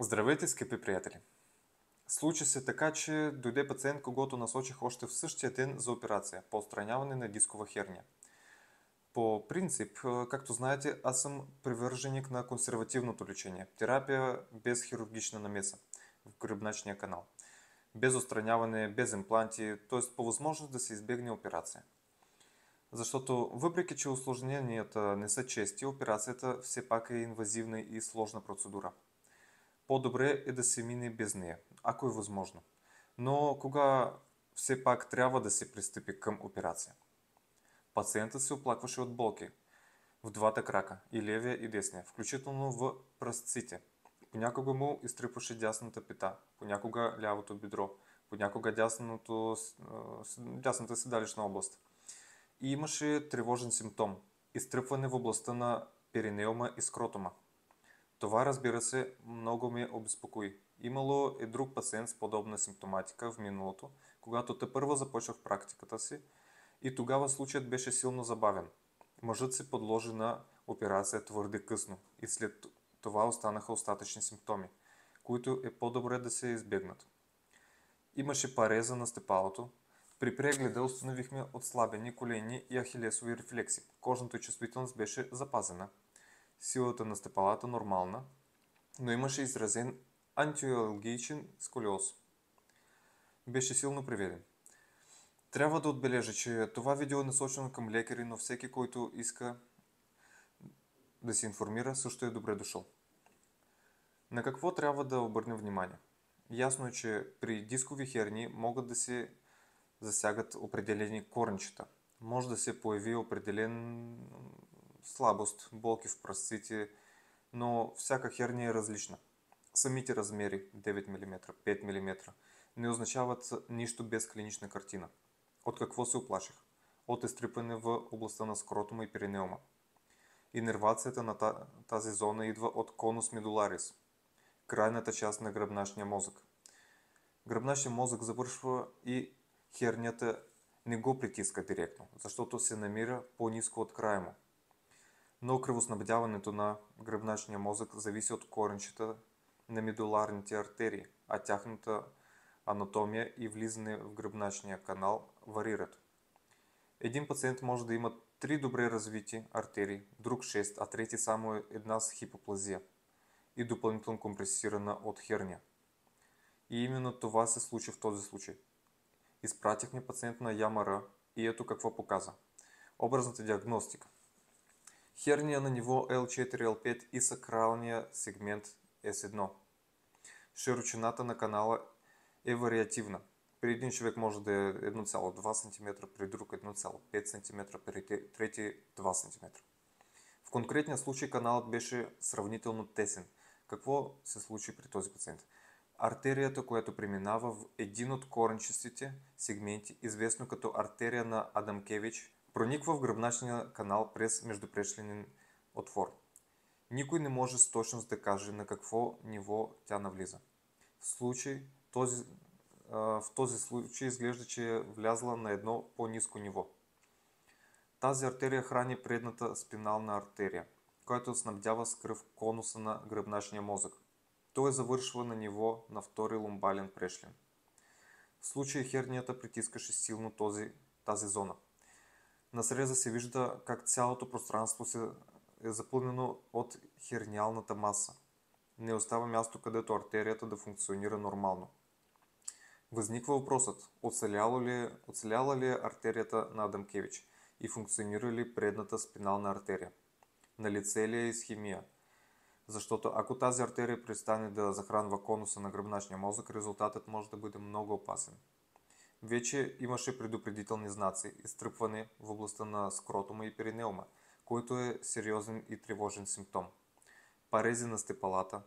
Здравейте, скъпи приятели! Случи се така, че дойде пациент, когото насочих още в същия ден за операция по отстраняване на дискова херния. По принцип, както знаете, аз съм привърженик на консервативното лечение. Терапия без хирургична намеса в гръбначния канал. Без отстраняване, без импланти, т.е. по възможност да се избегне операция. Защото въпреки, че усложненията не са чести, операцията все пак е инвазивна и сложна процедура. По-добре е да се мине без нея, ако е възможно. Но кога все пак трябва да се пристъпи към операция? Пациентът се оплакваше от болки в двата крака, и левия и десния, включително в пръстците. Понякога му изтрипваше дясната пета, понякога лявото бедро, понякога дясната седалищна област. И имаше тревожен симптом – изтръпване в областта на перинеума и скротума. Това, разбира се, много ме обезпокои. Имало е друг пациент с подобна симптоматика в миналото, когато тепърва започнах практиката си и тогава случаят беше силно забавен. Мъжът се подложи на операция твърде късно и след това останаха остатъчни симптоми, които е по-добре да се избегнат. Имаше пареза на стъпалото. При прегледа установихме отслабени колени и ахилесови рефлекси. Кожната чувствителност беше запазена. Силата на стъпалата нормална, но имаше изразен антиалгичен сколиоз. Беше силно приведен. Трябва да отбележа, че това видео е насочено към лекари, но всеки, който иска да се информира, също е добре дошъл. На какво трябва да обърнем внимание? Ясно е, че при дискови хернии могат да се засягат определени коренчета. Може да се появи определен слабост, болки в пръстците, но всяка херния е различна. Самите размери 9 мм, 5 мм не означават нищо без клинична картина. От какво се оплаших? От изтрипване в областта на скротума и перинеума. Инервацията на тази зона идва от конус медуларис, крайната част на гръбначния мозък. Гръбначният мозък завършва и хернията не го притиска директно, защото се намира по-ниско от края му. Но кръвоснабдяването на гръбначния мозък зависи от коренчета на медуларните артерии, а тяхната анатомия и влизане в гръбначния канал варират. Един пациент може да има 3 добре развити артерии, друг 6, а трети само една с хипоплазия и допълнително компресирана от херния. И именно това се случи в този случай. Изпратихме пациент на ЯМР и ето какво показа. Образната диагностика. Херния на ниво L4-L5 и сакралния сегмент S1. Широчината на канала е вариативна. При един човек може да е 1,2 см, при друг 1,5 см, при трети 2 см. В конкретния случай каналът беше сравнително тесен. Какво се случи при този пациент? Артерията, която преминава в един от коренчестите сегменти, известно като артерия на Адамкевич, прониква в гръбначния канал през междупречленен отвор. Никой не може с точност да каже на какво ниво тя навлиза. В този случай изглежда, че е влязла на едно по-ниско ниво. Тази артерия храни предната спинална артерия, която снабдява с кръв конуса на гръбначния мозък. Той завършва на ниво на втори ломбален прешлен. В случая хернията притискаше силно тази зона. На среза се вижда как цялото пространство е запълнено от херниалната маса. Не остава място, където артерията да функционира нормално. Възниква въпросът, оцеляла ли е артерията на Адамкевич и функционира ли предната спинална артерия? Налице ли е исхемия? Защото ако тази артерия престане да захранва конуса на гръбначния мозък, резултатът може да бъде много опасен. Вече имаше предупредителни знаци, изтръпване в областта на скротума и перинеума, който е сериозен и тревожен симптом. Парези на стъпалата,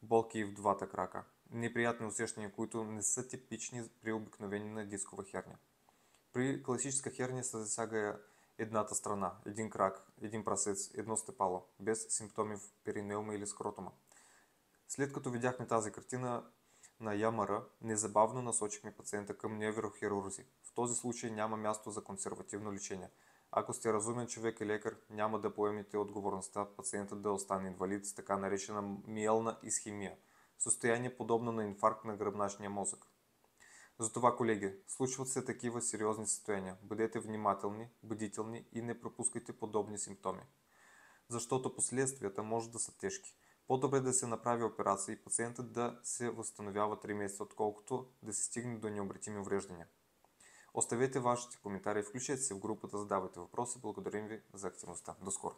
болки в двата крака, неприятни усещания, които не са типични при обикновена дискова херния. При класическа херния се засяга едната страна, един крак, един прасец, едно стъпало, без симптоми в перинеума или скротума. След като видяхме тази картина на ЯМР, незабавно насочихме пациента към неврохирурзи. В този случай няма място за консервативно лечение. Ако сте разумен човек и лекар, няма да поемете отговорността пациентът да остане инвалид с така наречена миелна исхемия. състояние подобно на инфаркт на гръбначния мозък. Затова, колеги, случват се такива сериозни състояния. Бъдете внимателни, бдителни и не пропускайте подобни симптоми, защото последствията може да са тежки. По-добре да се направи операция и пациентът да се възстановява 3 месеца, отколкото да се стигне до необратими увреждания. Оставете вашите коментари, включете се в групата, задавайте въпроси. Благодарим ви за активността. До скоро!